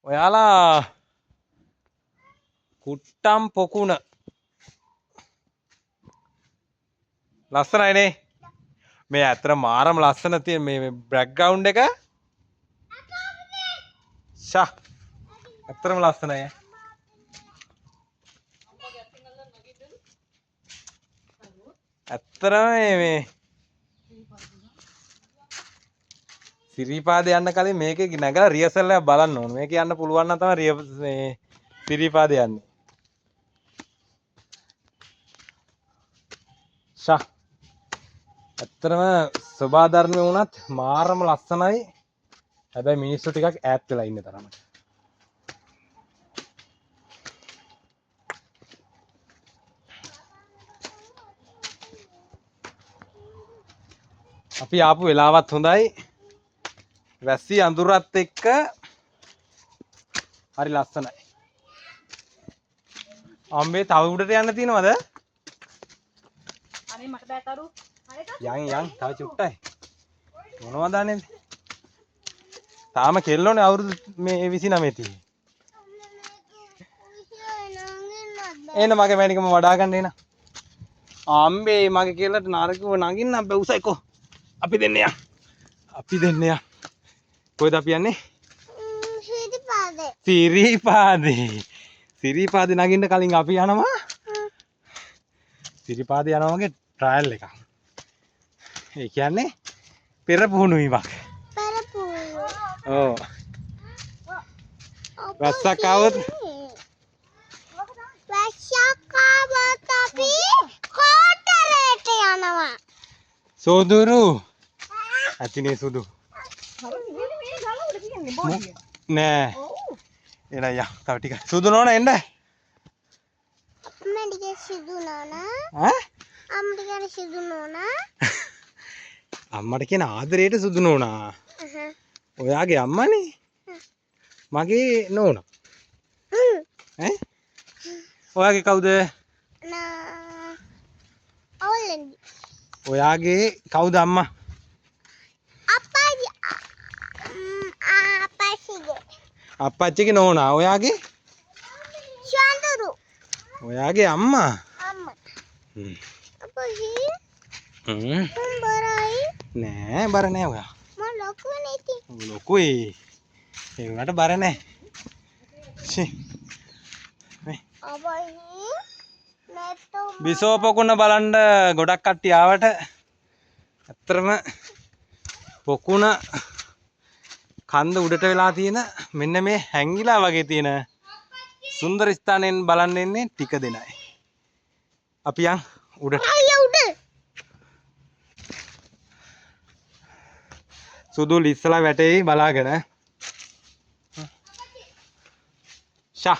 ඔයාලා කුට්ටම් පොකුණ ලස්සනයිනේ. මේ ඇත්තට මාරම ලස්සන තියෙන මේ බෑග්ග්‍රවුන්ඩ් එක. ෂා ඇත්තටම ලස්සනයි. ඇත්තටම මේ සිරිපාදේ යන්න කලින් මේකේ නැගලා රියසල් එකක් බලන්න ඕන. මේක යන්න පුළුවන් නම් තමයි මේ සිරිපාදේ යන්නේ. ෂා ඇත්තටම සබාධර්මයේ වුණත් මාරම ලස්සනයි. හැබැයි මිනිස්සු ටිකක් ඈත් වෙලා ඉන්න තරමට. අපි ආපු වෙලාවත් හොඳයි. වැස්සි අඳුරත් එක්ක හරි ලස්සනයි. අම්බේ තව උඩට යන්න තියෙනවද? අනේ මට බෑ තරු. යන් තව චුට්ටයි. මොනවද අනේ? තාම කෙල්ලෝනේ අවුරුදු මේ 29 තියෙන්නේ. එන්න මගේ මැනිකම වඩා ගන්න එන. අම්බේ මගේ කෙල්ලට නරකව නගින්න බෑ උසයිකෝ. අපි දෙන්න යන්. අපි දෙන්න යන්. කොහෙද අපි යන්නේ? සිරිපාදේ. සිරිපාදේ. සිරිපාදේ නගින්න කලින් අපි යනවා. සිරිපාදේ යනවා වගේ ට්‍රයල් එකක්. ඒ කියන්නේ පෙර පුහුණු වීමක්. පෙර පුහුණු. ඔව්. වැස්සක් આવොත් අපි කෝටරේට යනවා. සෝදුරු. අතිනේ සුදු. නෑ. එන යා තව ටික. සුදු නෝනා එන්න. අම්මා ටික සුදු නෝනා. ඈ? අම්මා ටික සුදු නෝනා. අම්මට කියන ආදරේට සුදු නෝනා. ඔයාගේ අම්මානේ. මගේ නෝනා. ඈ? ඔයාගේ කවුද? ඔවලෙන්දි. ඔයාගේ කවුද අම්මා? අප්පච්චිගේ නෝනා. ඔයාගේ? චන්දරු. ඔයාගේ අම්මා? අම්මා. අප්පච්චි. බරයි. නෑ බර නෑ ඔයා. මම ලොකුනේ ඉතින්. ලොකුයි. ඒ වුණාට බර නෑ. ෂි. අප්පච්චි. නැත්තෝ බිසෝපකුණ බලන්න ගොඩක් කට්ටිය ආවට ඇත්තටම පොකුණ කන්ද උඩට වෙලා තියෙන මෙන්න මේ හැංගිලා වගේ තියෙන සුන්දර ස්ථානයෙන් බලන්න එන්නේ ටික දෙනයි. අපි යන් උඩට. උඩ. සුදු ලිස්සලා වැටේ බලාගෙන. ෂා.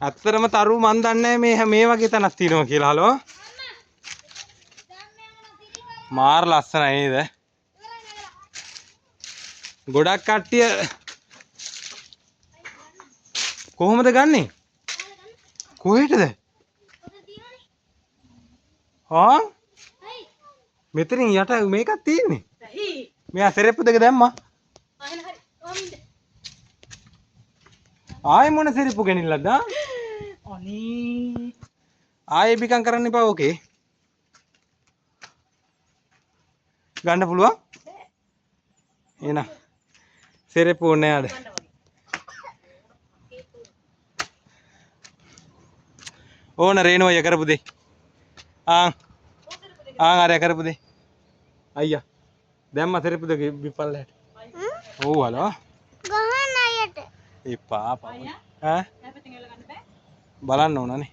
ඇත්තටම තරු මන් දන්නේ මේ වගේ තැනක් තියෙනවා කියලා. හලෝ. මාර ලස්සනයි නේද? ගොඩක් කට්ටිය කොහොමද ගන්නෙ? කොහෙටද? ආ? මෙතනින් යට මේකක් තියෙන්නේ. මෙයා සෙරෙප්පු දෙක දැම්මා. ආයෙ මොන සෙරෙප්පු ගෙනිල්ලද? අනේ ආයෙ බිකම් කරන්න එපා. ඕකේ ගන්න පුළුවන්. එන සෙරෙප්පු ඕනේ ආද? ඕන රේනෝ අය කරපු දෙයි. අර කරපු දෙයි. අයියා දැම්ම සෙරෙප්පු දෙක බිපල්ලට. ඔව් හලෝ. ගහන්න අයට. එපා පා. ඈ? බලන්න ඕනනේ.